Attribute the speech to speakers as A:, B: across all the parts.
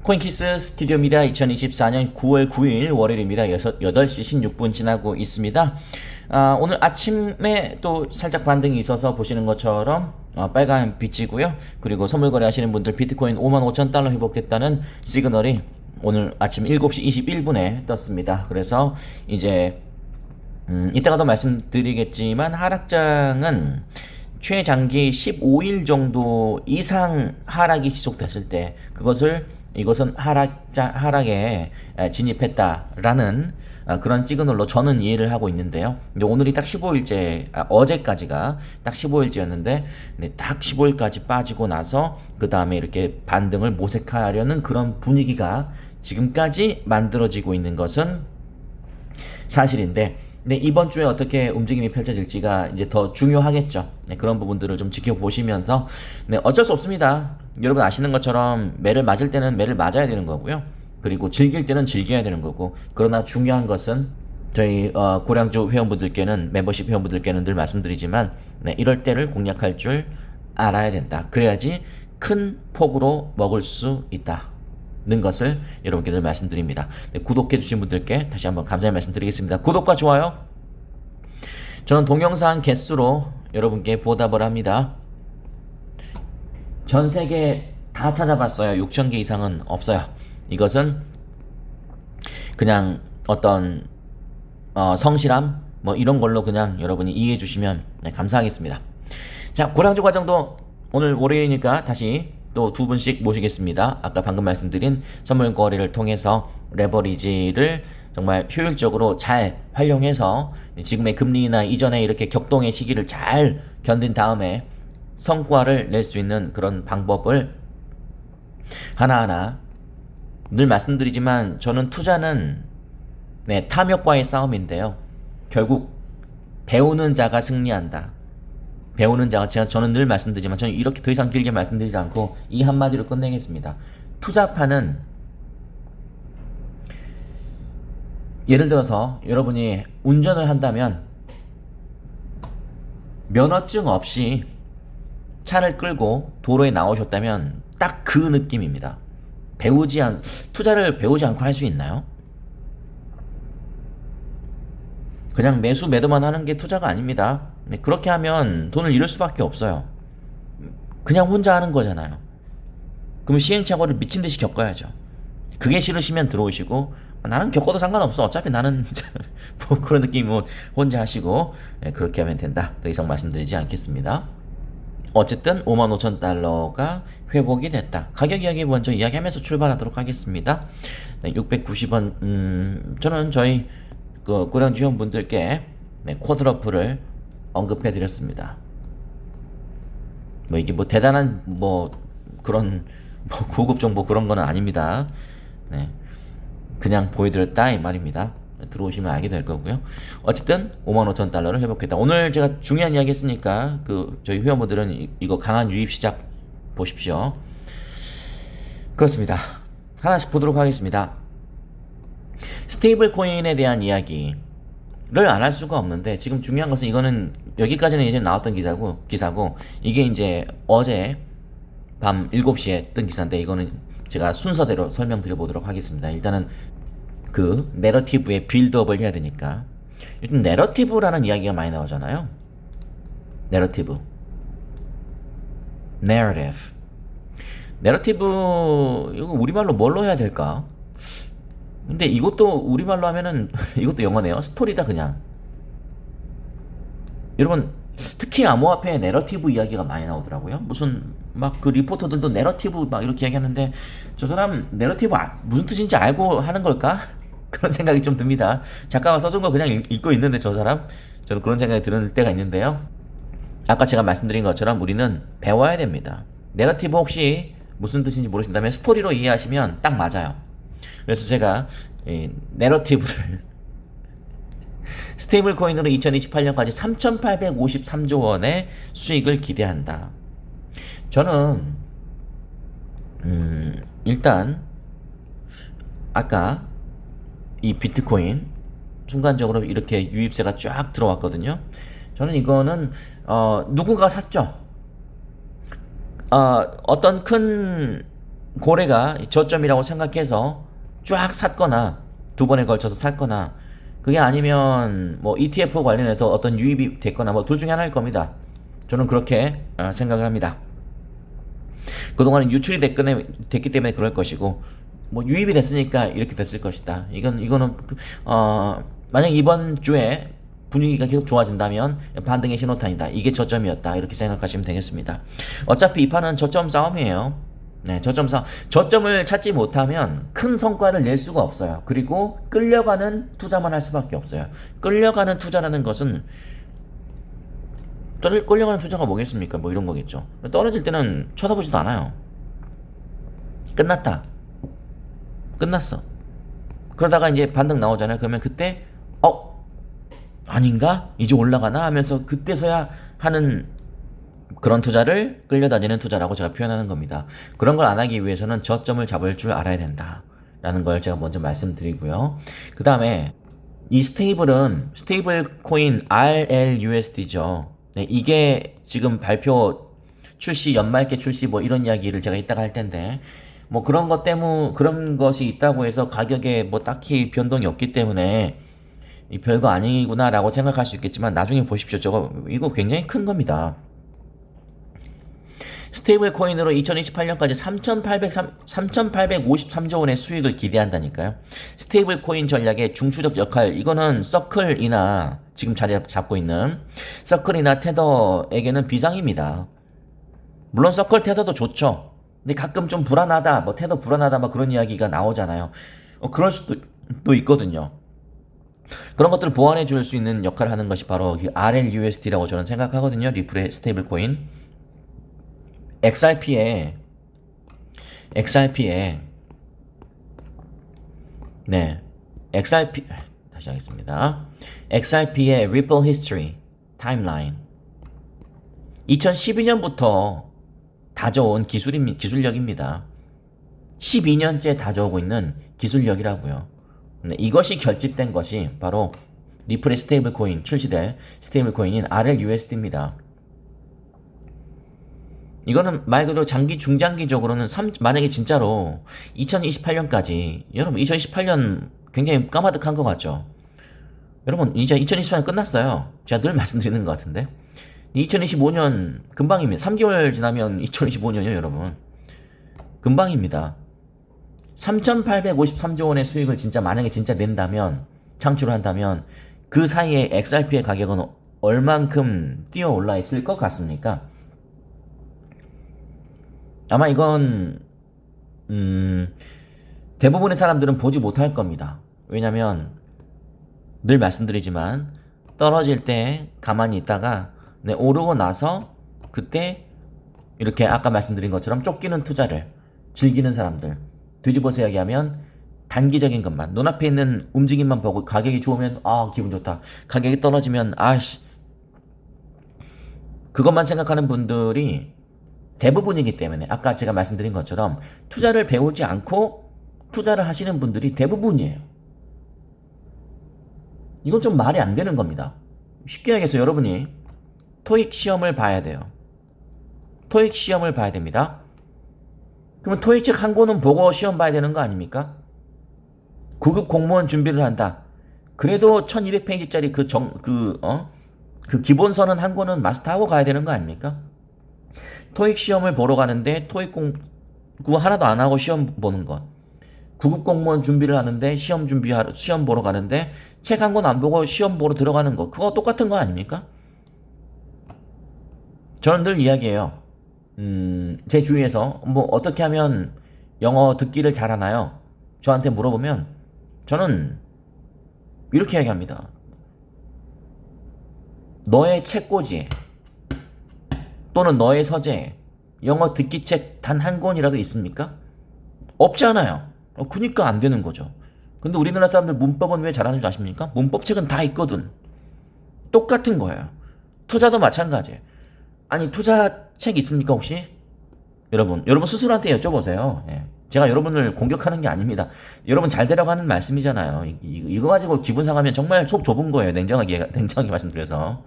A: 코인키스 스튜디오입니다. 2024년 9월 9일 월요일입니다. 8시 16분 지나고 있습니다. 오늘 아침에 또 살짝 반등이 있어서 보시는 것처럼 빨간 빛이고요. 그리고 선물 거래하시는 분들 비트코인 55,000달러 회복했다는 시그널이 오늘 아침 7시 21분에 떴습니다. 그래서 이제 이따가 더 말씀드리겠지만 하락장은 최장기 15일 정도 이상 하락이 지속됐을 때 이것은 하락에 진입했다라는 그런 시그널로 저는 이해를 하고 있는데요. 근데 오늘이 딱 15일째, 어제까지가 딱 15일째였는데, 딱 15일까지 빠지고 나서 그 다음에 이렇게 반등을 모색하려는 그런 분위기가 지금까지 만들어지고 있는 것은 사실인데, 이번 주에 어떻게 움직임이 펼쳐질지가 이제 더 중요하겠죠. 그런 부분들을 좀 지켜보시면서, 어쩔 수 없습니다. 여러분 아시는 것처럼 매를 맞을 때는 매를 맞아야 되는 거고요. 그리고 즐길 때는 즐겨야 되는 거고. 그러나 중요한 것은 저희 고량주 회원분들께는, 멤버십 회원분들께는 늘 말씀드리지만, 이럴 때를 공략할 줄 알아야 된다. 그래야지 큰 폭으로 먹을 수 있다 는 것을 여러분께 늘 말씀드립니다. 구독해 주신 분들께 다시 한번 감사의 말씀 드리겠습니다. 구독과 좋아요, 저는 동영상 개수로 여러분께 보답을 합니다. 전 세계 다 찾아봤어요. 6,000개 이상은 없어요. 이것은 그냥 어떤 성실함 뭐 이런 걸로 그냥 여러분이 이해해 주시면 감사하겠습니다. 자, 고량주 과정도 오늘 월요일이니까 다시 또 두 분씩 모시겠습니다. 아까 방금 말씀드린 선물 거래를 통해서 레버리지를 정말 효율적으로 잘 활용해서 지금의 금리나 이전에 이렇게 격동의 시기를 잘 견딘 다음에 성과를 낼 수 있는 그런 방법을 하나하나 늘 말씀드리지만, 저는 투자는 탐욕과의 싸움인데요. 결국 배우는 자가 승리한다. 배우는 자가, 저는 늘 말씀드리지만 저는 이렇게 더 이상 길게 말씀드리지 않고 이 한마디로 끝내겠습니다. 투자파는 예를 들어서 여러분이 운전을 한다면 면허증 없이 차를 끌고 도로에 나오셨다면 딱 그 느낌입니다. 투자를 배우지 않고 할 수 있나요? 그냥 매수 매도만 하는 게 투자가 아닙니다. 그렇게 하면 돈을 잃을 수밖에 없어요. 그냥 혼자 하는 거잖아요. 그럼 시행착오를 미친 듯이 겪어야죠. 그게 싫으시면 들어오시고, 나는 겪어도 상관없어, 어차피 나는 뭐 그런 느낌이면 혼자 하시고, 그렇게 하면 된다. 더 이상 말씀드리지 않겠습니다. 어쨌든 55,000달러가 회복이 됐다. 가격 이야기 먼저 이야기하면서 출발하도록 하겠습니다. 690원, 저는 저희 고량주 회원분들께 쿼드러플을 언급해 드렸습니다. 이게 대단한 그런 고급 정보 그런 거는 아닙니다. 그냥 보여드렸다 이 말입니다. 들어오시면 알게 될 거고요. 어쨌든 55,000달러를 회복했다. 오늘 제가 중요한 이야기 했으니까 저희 회원분들은 이거 강한 유입 시작 보십시오. 그렇습니다. 하나씩 보도록 하겠습니다. 스테이블 코인에 대한 이야기를 안 할 수가 없는데, 지금 중요한 것은 이거는 여기까지는 이제 나왔던 기사고 이게 이제 어제 밤 7시에 뜬 기사인데, 이거는 제가 순서대로 설명드려 보도록 하겠습니다. 일단은 그 내러티브의 빌드업을 해야 되니까, 일단 내러티브라는 이야기가 많이 나오잖아요. 내러티브, 내러티브 이거 우리말로 뭘로 해야 될까? 근데 이것도 우리말로 하면은 이것도 영어네요. 스토리다 그냥. 여러분 특히 암호화폐에 내러티브 이야기가 많이 나오더라고요. 무슨 그 리포터들도 내러티브 이렇게 이야기하는데, 저 사람 내러티브 무슨 뜻인지 알고 하는 걸까? 그런 생각이 좀 듭니다. 작가가 써준 거 그냥 읽고 있는데 저는 그런 생각이 드는 때가 있는데요. 아까 제가 말씀드린 것처럼 우리는 배워야 됩니다. 내러티브 혹시 무슨 뜻인지 모르신다면 스토리로 이해하시면 딱 맞아요. 그래서 제가 내러티브를 스테이블 코인으로 2028년까지 3,853조 원의 수익을 기대한다. 저는 일단 아까 이 비트코인 순간적으로 이렇게 유입세가 쫙 들어왔거든요. 저는 이거는 누군가가 샀죠. 어떤 큰 고래가 저점이라고 생각해서 쫙 샀거나 두 번에 걸쳐서 샀거나 그게 아니면 뭐 ETF 관련해서 어떤 유입이 됐거나 뭐 둘 중에 하나일 겁니다. 저는 그렇게 생각을 합니다. 그동안은 유출이 됐기 때문에 그럴 것이고 뭐 유입이 됐으니까 이렇게 됐을 것이다. 이거는 만약 이번 주에 분위기가 계속 좋아진다면 반등의 신호탄이다. 이게 저점이었다. 이렇게 생각하시면 되겠습니다. 어차피 이 판은 저점 싸움이에요. 네, 저점을 찾지 못하면 큰 성과를 낼 수가 없어요. 그리고 끌려가는 투자만 할 수밖에 없어요. 끌려가는 투자라는 것은 끌려가는 투자가 뭐겠습니까? 뭐 이런 거겠죠. 떨어질 때는 쳐다보지도 않아요. 끝났다. 끝났어. 그러다가 이제 반등 나오잖아요. 그러면 그때 아닌가? 이제 올라가나? 하면서 그때서야 하는 그런 투자를 끌려다니는 투자라고 제가 표현하는 겁니다. 그런 걸 안 하기 위해서는 저점을 잡을 줄 알아야 된다 라는 걸 제가 먼저 말씀드리고요. 그 다음에 이 스테이블 코인 RLUSD죠. 네, 이게 지금 발표 출시, 연말께 출시 뭐 이런 이야기를 제가 이따가 할 텐데 뭐 그런 것이 있다고 해서 가격에 뭐 딱히 변동이 없기 때문에 별거 아니구나 라고 생각할 수 있겠지만 나중에 보십시오. 이거 굉장히 큰 겁니다. 스테이블 코인으로 2028년까지 3,853조 원의 수익을 기대한다니까요. 스테이블 코인 전략의 중추적 역할, 이거는 서클이나 지금 자리 잡고 있는 서클이나 테더에게는 비상입니다. 물론 서클 테더도 좋죠. 근데 가끔 좀 불안하다, 뭐 테더 불안하다, 막 그런 이야기가 나오잖아요. 그럴 수도 또 있거든요. 그런 것들을 보완해 줄 수 있는 역할을 하는 것이 바로 RLUSD라고 저는 생각하거든요. 리플의 스테이블 코인. XRP에 다시 하겠습니다. XRP의 Ripple History 타임라인 2012년부터 다져온 기술력입니다. 12년째 다져오고 있는 기술력이라고요. 이것이 결집된 것이 바로 리플의 스테이블 코인 출시될 스테이블 코인인 RLUSD입니다. 이거는 말 그대로 중장기적으로는 만약에 진짜로 2028년까지 여러분 2018년 굉장히 까마득한 것 같죠? 여러분 이제 2028년 끝났어요. 제가 늘 말씀드리는 것 같은데 2025년 금방입니다. 3개월 지나면 2025년이요 여러분. 금방입니다. 3,853조 원의 수익을 만약에 진짜 낸다면 창출한다면 그 사이에 XRP의 가격은 얼만큼 뛰어 올라 있을 것 같습니까? 아마 이건 대부분의 사람들은 보지 못할 겁니다. 왜냐면 늘 말씀드리지만 떨어질 때 가만히 있다가 오르고 나서 그때 이렇게 아까 말씀드린 것처럼 쫓기는 투자를 즐기는 사람들, 뒤집어서 이야기하면 단기적인 것만, 눈앞에 있는 움직임만 보고 가격이 좋으면 기분 좋다, 가격이 떨어지면 그것만 생각하는 분들이 대부분이기 때문에 아까 제가 말씀드린 것처럼 투자를 배우지 않고 투자를 하시는 분들이 대부분이에요. 이건 좀 말이 안 되는 겁니다. 쉽게 얘기해서 여러분이 토익 시험을 봐야 돼요. 토익 시험을 봐야 됩니다. 그러면 토익 책 한 권은 보고 시험 봐야 되는 거 아닙니까? 9급 공무원 준비를 한다. 그래도 1200페이지짜리 그 기본서는 한 권은 마스터하고 가야 되는 거 아닙니까? 토익 시험을 보러 가는데 토익 공부 하나도 안 하고 시험 보는 것. 9급 공무원 준비를 하는데 시험 보러 가는데 책 한 권 안 보고 시험 보러 들어가는 거. 그거 똑같은 거 아닙니까? 저는 늘 이야기해요. 제 주위에서 뭐 어떻게 하면 영어 듣기를 잘하나요? 저한테 물어보면 저는 이렇게 이야기합니다. 너의 책꽂이에 또는 너의 서재에 영어 듣기 책 단 한 권이라도 있습니까? 없잖아요. 그니까 안 되는 거죠. 근데 우리나라 사람들 문법은 왜 잘하는 줄 아십니까? 문법 책은 다 있거든. 똑같은 거예요. 투자도 마찬가지예요. 아니 투자 책 있습니까 혹시? 여러분 스스로한테 여쭤보세요. 예. 제가 여러분을 공격하는 게 아닙니다. 여러분 잘 되라고 하는 말씀이잖아요. 이거 가지고 기분 상하면 정말 속 좁은 거예요. 냉정하게 말씀드려서.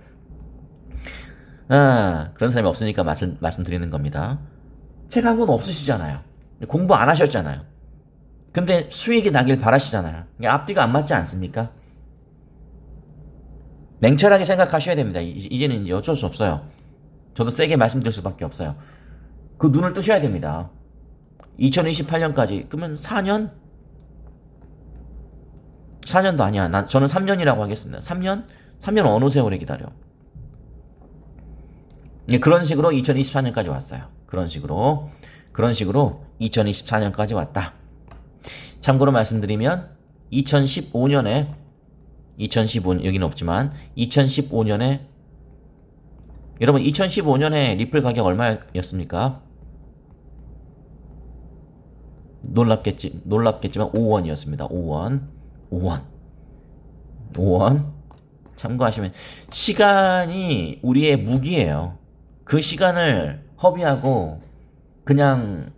A: 그런 사람이 없으니까 말씀드리는 겁니다. 책 한 권 없으시잖아요. 공부 안 하셨잖아요. 근데 수익이 나길 바라시잖아요. 앞뒤가 안 맞지 않습니까? 냉철하게 생각하셔야 됩니다. 이제는 이제 어쩔 수 없어요. 저도 세게 말씀드릴 수밖에 없어요. 그 눈을 뜨셔야 됩니다. 2028년까지 그러면 4년? 4년도 아니야. 저는 3년이라고 하겠습니다. 3년? 3년 어느 세월에 기다려. 그런 식으로 2024년까지 왔어요. 그런 식으로 2024년까지 왔다. 참고로 말씀드리면 2015년에 여기는 없지만 2015년에 여러분 2015년에 리플 가격 얼마였습니까? 놀랍겠지만 5원이었습니다. 5원. 참고하시면 시간이 우리의 무기예요. 그 시간을 허비하고 그냥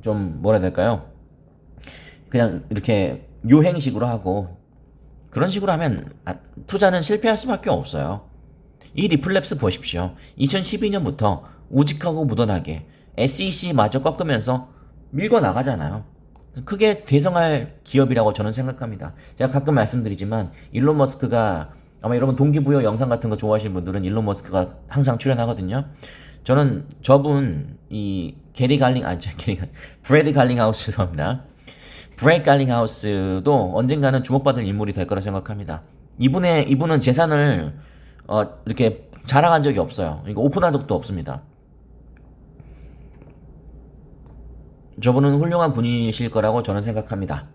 A: 좀 뭐라 해야 될까요? 그냥 이렇게 요행식으로 하고 그런 식으로 하면 투자는 실패할 수밖에 없어요. 이 리플랩스 보십시오. 2012년부터 우직하고 무던하게 SEC마저 꺾으면서 밀고 나가잖아요. 크게 대성할 기업이라고 저는 생각합니다. 제가 가끔 말씀드리지만 일론 머스크가 아마 여러분 동기부여 영상 같은 거 좋아하시는 분들은 일론 머스크가 항상 출연하거든요. 저는 저분 이 브래드 갈링하우스 죄송합니다. 브레이크 갈링하우스도 언젠가는 주목받을 인물이 될 거라 생각합니다. 이분은 재산을 이렇게 자랑한 적이 없어요. 이거 오픈한 적도 없습니다. 저분은 훌륭한 분이실 거라고 저는 생각합니다.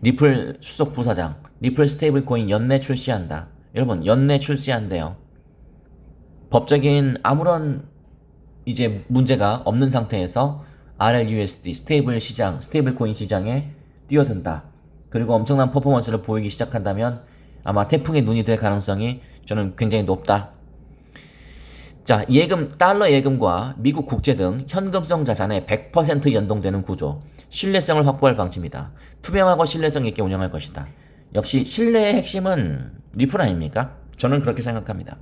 A: 리플 수석 부사장, 리플 스테이블 코인 연내 출시한다. 여러분, 연내 출시한대요. 법적인 아무런 이제 문제가 없는 상태에서 RLUSD 스테이블 코인 시장에 뛰어든다. 그리고 엄청난 퍼포먼스를 보이기 시작한다면 아마 태풍의 눈이 될 가능성이 저는 굉장히 높다. 자, 달러 예금과 미국 국채 등 현금성 자산에 100% 연동되는 구조, 신뢰성을 확보할 방침이다. 투명하고 신뢰성 있게 운영할 것이다. 역시 신뢰의 핵심은 리플 아닙니까? 저는 그렇게 생각합니다.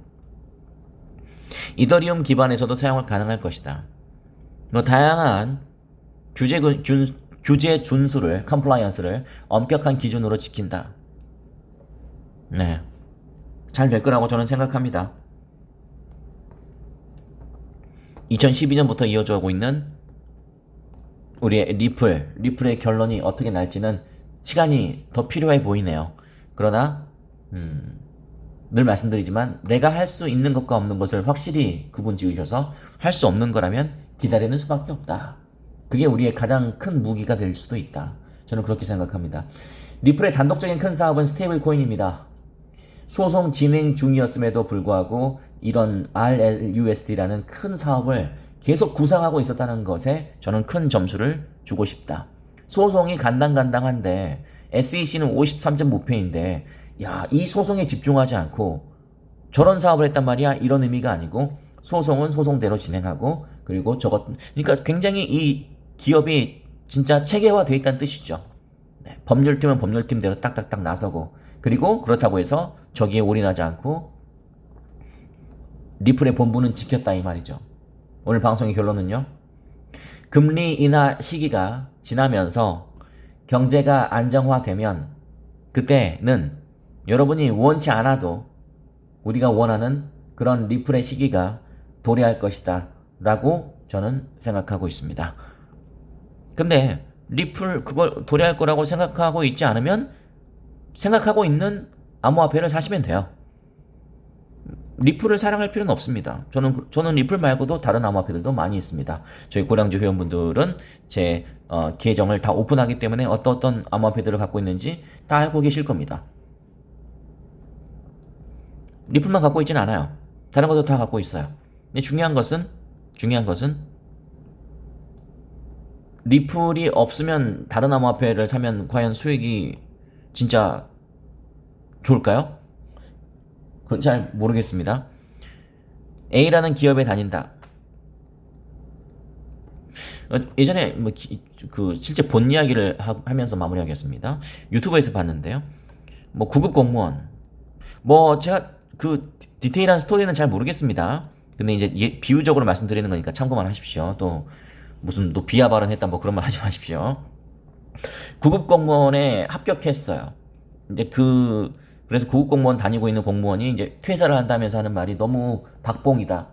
A: 이더리움 기반에서도 사용 가능할 것이다. 다양한 규제 준수를, 컴플라이언스를 엄격한 기준으로 지킨다. 네, 잘 될 거라고 저는 생각합니다. 2012년부터 이어져 오고 있는 우리의 리플의 결론이 어떻게 날지는 시간이 더 필요해 보이네요. 그러나 늘 말씀드리지만 내가 할 수 있는 것과 없는 것을 확실히 구분 지으셔서 할 수 없는 거라면 기다리는 수밖에 없다. 그게 우리의 가장 큰 무기가 될 수도 있다. 저는 그렇게 생각합니다. 리플의 단독적인 큰 사업은 스테이블 코인입니다. 소송 진행 중이었음에도 불구하고 이런 RLUSD라는 큰 사업을 계속 구상하고 있었다는 것에 저는 큰 점수를 주고 싶다. 소송이 간당간당한데 SEC는 53점 무패인데 이 소송에 집중하지 않고 저런 사업을 했단 말이야. 이런 의미가 아니고 소송은 소송대로 진행하고 그리고 그러니까 굉장히 이 기업이 진짜 체계화되어 있다는 뜻이죠. 네, 법률팀은 법률팀대로 딱딱딱 나서고 그리고 그렇다고 해서 저기에 올인하지 않고 리플의 본부는 지켰다 이 말이죠. 오늘 방송의 결론은요. 금리 인하 시기가 지나면서 경제가 안정화되면 그때는 여러분이 원치 않아도 우리가 원하는 그런 리플의 시기가 도래할 것이다 라고 저는 생각하고 있습니다. 근데 리플 그걸 도래할 거라고 생각하고 있지 않으면 생각하고 있는 암호화폐를 사시면 돼요. 리플을 사랑할 필요는 없습니다. 저는 리플 말고도 다른 암호화폐들도 많이 있습니다. 저희 고량주 회원분들은 제 계정을 다 오픈하기 때문에 어떤 암호화폐들을 갖고 있는지 다 알고 계실 겁니다. 리플만 갖고 있진 않아요. 다른 것도 다 갖고 있어요. 근데 중요한 것은 리플이 없으면 다른 암호화폐를 사면 과연 수익이 진짜 좋을까요? 그건 잘 모르겠습니다. A라는 기업에 다닌다. 예전에 실제 본 이야기를 하면서 마무리하겠습니다. 유튜브에서 봤는데요. 9급 공무원. 제가 그 디테일한 스토리는 잘 모르겠습니다. 근데 이제 비유적으로 말씀드리는 거니까 참고만 하십시오. 또 무슨 또 비하 발언했다 뭐 그런 말 하지 마십시오. 구급 공무원에 합격했어요. 이제 그래서 구급 공무원 다니고 있는 공무원이 이제 퇴사를 한다면서 하는 말이 너무 박봉이다.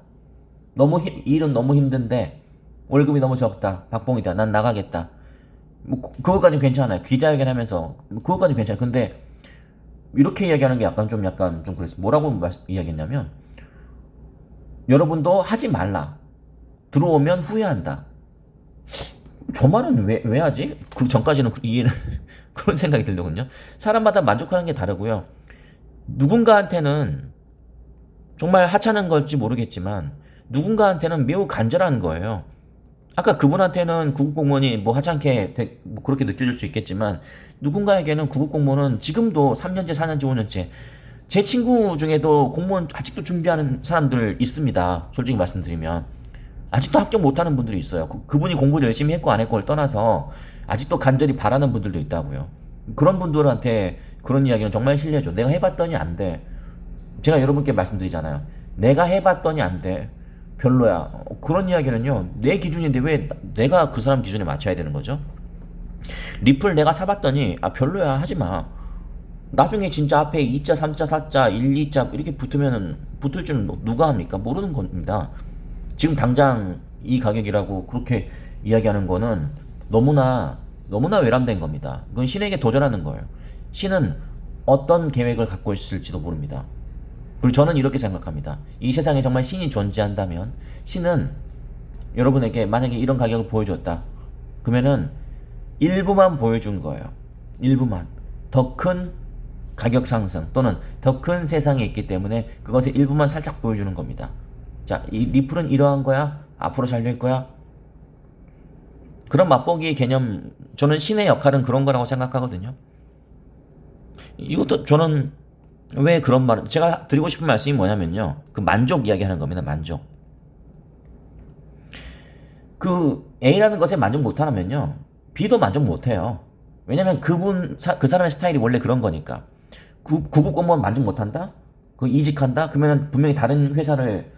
A: 일은 너무 힘든데 월급이 너무 적다. 박봉이다. 난 나가겠다. 뭐 그거까지는 괜찮아요. 기자회견 하면서 그거까지는 괜찮아요. 근데 이렇게 이야기하는 게 약간 좀 그랬어요. 뭐라고 이야기했냐면 여러분도 하지 말라. 들어오면 후회한다. 저 말은 왜 하지? 그 전까지는 이해는 그런 생각이 들더군요. 사람마다 만족하는 게 다르고요. 누군가한테는 정말 하찮은 걸지 모르겠지만 누군가한테는 매우 간절한 거예요. 아까 그분한테는 구급공무원이 뭐 하찮게 뭐 그렇게 느껴질 수 있겠지만 누군가에게는 구급공무원은 지금도 3년째, 4년째, 5년째 제 친구 중에도 공무원 아직도 준비하는 사람들 있습니다. 솔직히 말씀드리면 아직도 합격 못하는 분들이 있어요. 그분이 공부를 열심히 했고 안 했고를 떠나서 아직도 간절히 바라는 분들도 있다고요. 그런 분들한테 그런 이야기는 정말 실례죠. 내가 해봤더니 안 돼. 제가 여러분께 말씀드리잖아요. 내가 해봤더니 안 돼. 별로야. 그런 이야기는요. 내 기준인데 왜 내가 그 사람 기준에 맞춰야 되는 거죠? 리플 내가 사봤더니 별로야 하지 마. 나중에 진짜 앞에 2자, 3자, 4자, 1, 2자 이렇게 붙을 줄은 누가 합니까? 모르는 겁니다. 지금 당장 이 가격이라고 그렇게 이야기하는 거는 너무나 외람된 겁니다. 그건 신에게 도전하는 거예요. 신은 어떤 계획을 갖고 있을지도 모릅니다. 그리고 저는 이렇게 생각합니다. 이 세상에 정말 신이 존재한다면 신은 여러분에게 만약에 이런 가격을 보여줬다. 그러면은 일부만 보여준 거예요. 일부만. 더 큰 가격 상승 또는 더 큰 세상에 있기 때문에 그것의 일부만 살짝 보여주는 겁니다. 자, 이 리플은 이러한 거야. 앞으로 잘 될 거야. 그런 맛보기의 개념, 저는 신의 역할은 그런 거라고 생각하거든요. 이것도 저는 왜 그런 말, 제가 드리고 싶은 말씀이 뭐냐면요. 그 만족 이야기 하는 겁니다. 만족. 그 A라는 것에 만족 못하면요. B도 만족 못해요. 왜냐면 그 사람의 스타일이 원래 그런 거니까. 구급 공무원 만족 못한다? 그 이직한다? 그러면 분명히 다른 회사를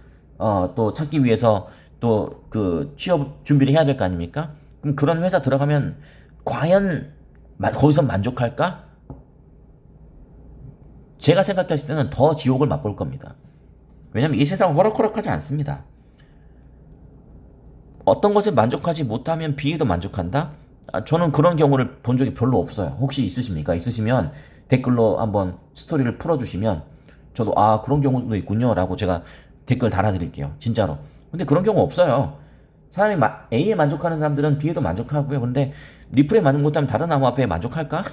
A: 또 찾기 위해서 또 그 취업 준비를 해야 될 거 아닙니까? 그럼 그런 회사 들어가면 과연 거기서 만족할까? 제가 생각했을 때는 더 지옥을 맛볼 겁니다. 왜냐면 이 세상은 호락호락하지 않습니다. 어떤 것에 만족하지 못하면 B에도 만족한다? 저는 그런 경우를 본 적이 별로 없어요. 혹시 있으십니까? 있으시면 댓글로 한번 스토리를 풀어주시면 저도 그런 경우도 있군요 라고 제가 댓글 달아드릴게요. 진짜로. 근데 그런 경우 없어요. 사람이 A에 만족하는 사람들은 B에도 만족하고요. 근데 리플에 만족 못하면 다른 나무 앞에 만족할까?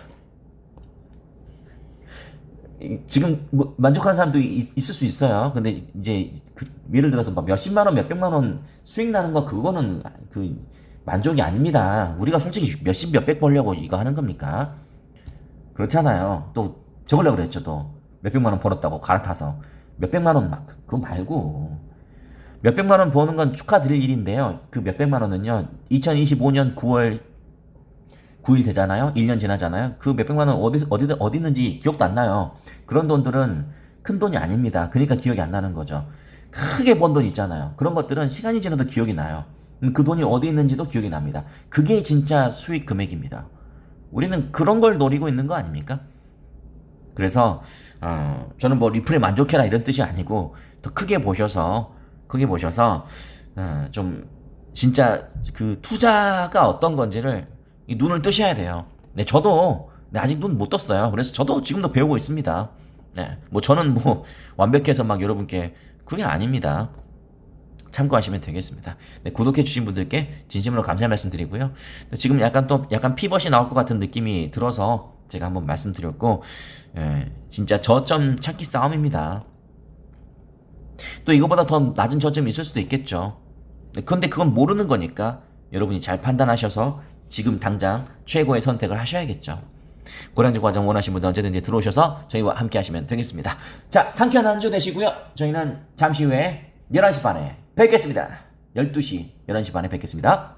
A: 지금 뭐 만족하는 사람도 있을 수 있어요. 근데 이제 예를 들어서 막 몇십만 원, 몇백만 원 수익 나는 거 그거는 그 만족이 아닙니다. 우리가 솔직히 몇십, 몇백 벌려고 이거 하는 겁니까? 그렇잖아요. 또 적으려고 그랬죠. 또 몇백만 원 벌었다고 갈아타서 몇백만 원 막 그거 말고 몇백만 원 버는 건 축하드릴 일인데요. 그 몇백만 원은요 2025년 9월 9일 되잖아요. 1년 지나잖아요. 그 몇백만 원 어디 있는지 기억도 안 나요. 그런 돈들은 큰 돈이 아닙니다. 그러니까 기억이 안 나는 거죠. 크게 번 돈 있잖아요. 그런 것들은 시간이 지나도 기억이 나요. 그 돈이 어디 있는지도 기억이 납니다. 그게 진짜 수익 금액입니다. 우리는 그런 걸 노리고 있는 거 아닙니까? 그래서 저는 뭐 리플에 만족해라 이런 뜻이 아니고 더 크게 보셔서 좀 진짜 그 투자가 어떤 건지를 눈을 뜨셔야 돼요. 네, 저도 아직 눈 못 떴어요. 그래서 저도 지금도 배우고 있습니다. 네, 뭐 저는 뭐 완벽해서 막 여러분께 그게 아닙니다. 참고하시면 되겠습니다. 네, 구독해주신 분들께 진심으로 감사 말씀드리고요. 지금 약간 피벗이 나올 것 같은 느낌이 들어서 제가 한번 말씀드렸고, 진짜 저점 찾기 싸움입니다. 또 이거보다 더 낮은 저점이 있을 수도 있겠죠. 근데 그건 모르는 거니까 여러분이 잘 판단하셔서 지금 당장 최고의 선택을 하셔야겠죠. 고량주 과정 원하시는 분들 언제든지 들어오셔서 저희와 함께 하시면 되겠습니다. 자, 상쾌한 한 주 되시고요. 저희는 잠시 후에 11시 반에 뵙겠습니다. 12시, 11시 반에 뵙겠습니다.